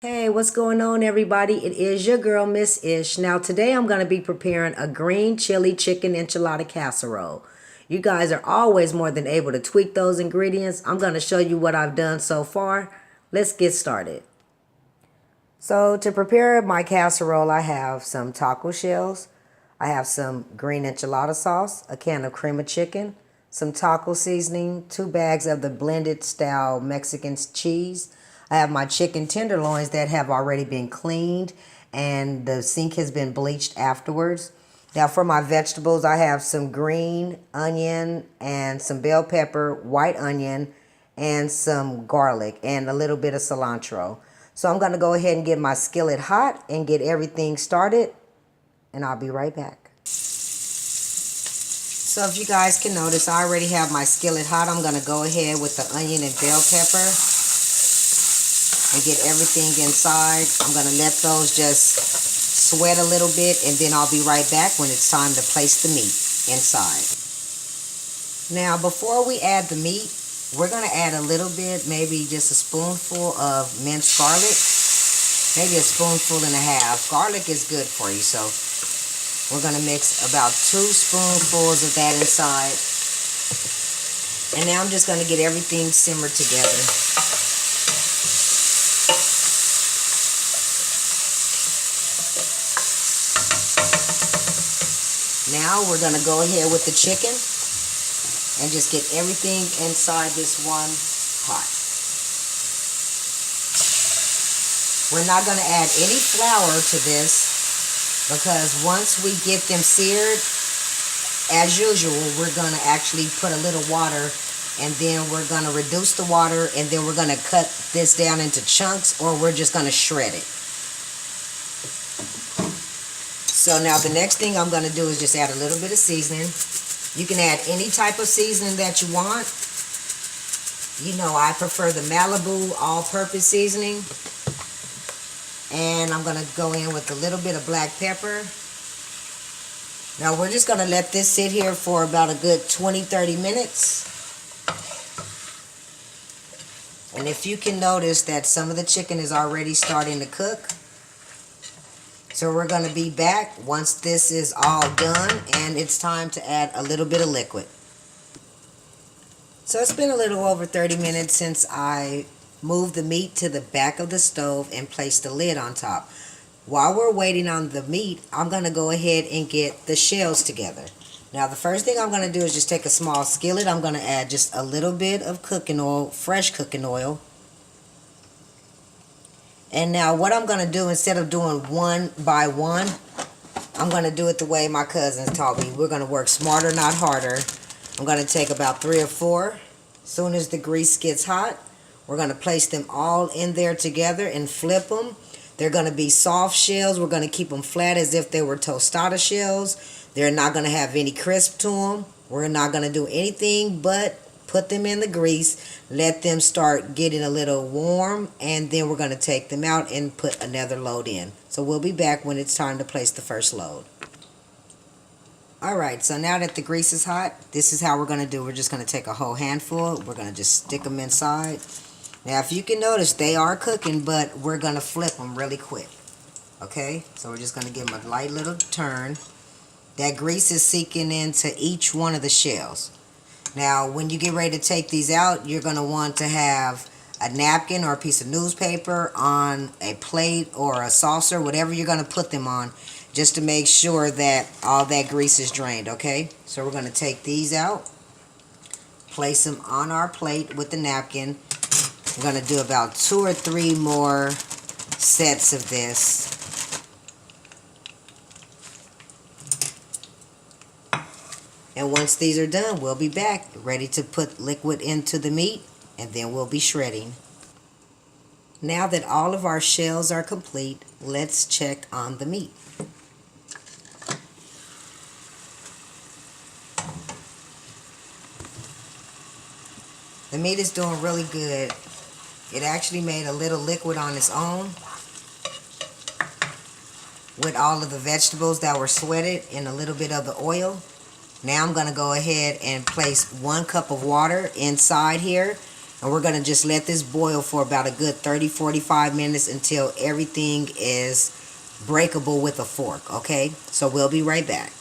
Hey, what's going on, everybody? It is your girl, Miss Ish. Now, today I'm going to be preparing a green chili chicken enchilada casserole. You guys are always more than able to tweak those ingredients. I'm going to show you what I've done so far. Let's get started. So, to prepare my casserole, I have some taco shells. I have some green enchilada sauce, a can of cream of chicken, some taco seasoning, 2 bags of the blended style Mexican cheese. I have my chicken tenderloins that have already been cleaned and the sink has been bleached afterwards. Now for my vegetables, I have some green onion and some bell pepper, white onion, and some garlic and a little bit of cilantro. So I'm going to go ahead and get my skillet hot and get everything started, and I'll be right back. So if you guys can notice, I already have my skillet hot. I'm going to go ahead with the onion and bell pepper and get everything inside. I'm going to let those just sweat a little bit, and then I'll be right back when it's time to place the meat inside. Now before we add the meat, we're going to add a little bit, maybe just a spoonful of minced garlic, maybe a spoonful and a half. Garlic is good for you, so we're going to mix about 2 spoonfuls of that inside. And now I'm just going to get everything simmered together. Now we're going to go ahead with the chicken and just get everything inside this one pot. We're not going to add any flour to this because once we get them seared, as usual, we're going to actually put a little water, and then we're going to reduce the water, and then we're going to cut this down into chunks, or we're just going to shred it. So now the next thing I'm going to do is just add a little bit of seasoning. You can add any type of seasoning that you want. You know, I prefer the Malibu all-purpose seasoning. And I'm going to go in with a little bit of black pepper. Now we're just going to let this sit here for about a good 20-30 minutes. And if you can notice that some of the chicken is already starting to cook. So we're going to be back once this is all done, and it's time to add a little bit of liquid. So it's been a little over 30 minutes since I moved the meat to the back of the stove and placed the lid on top. While we're waiting on the meat, I'm going to go ahead and get the shells together. Now the first thing I'm going to do is just take a small skillet. I'm going to add just a little bit of cooking oil, fresh cooking oil. And now what I'm going to do, instead of doing one by one, I'm going to do it the way my cousins taught me. We're going to work smarter, not harder. I'm going to take about 3 or 4. As soon as the grease gets hot, we're going to place them all in there together and flip them. They're going to be soft shells. We're going to keep them flat as if they were tostada shells. They're not going to have any crisp to them. We're not going to do anything but put them in the grease, let them start getting a little warm, and then we're going to take them out and put another load in. So we'll be back when it's time to place the first load. Alright, so now that the grease is hot, this is how we're going to do. We're just going to take a whole handful. We're going to just stick them inside. Now if you can notice, they are cooking, but we're going to flip them really quick. Okay, so we're just going to give them a light little turn. That grease is seeking into each one of the shells. Now, when you get ready to take these out, you're going to want to have a napkin or a piece of newspaper on a plate or a saucer, whatever you're going to put them on, just to make sure that all that grease is drained, okay? So we're going to take these out, place them on our plate with the napkin. We're going to do about 2 or 3 more sets of this. And once these are done, we'll be back, ready to put liquid into the meat, and then we'll be shredding. Now that all of our shells are complete, let's check on the meat. The meat is doing really good. It actually made a little liquid on its own with all of the vegetables that were sweated and a little bit of the oil. Now I'm going to go ahead and place 1 cup of water inside here, And we're going to just let this boil for about a good 30-45 minutes until everything is breakable with a fork, okay? So we'll be right back.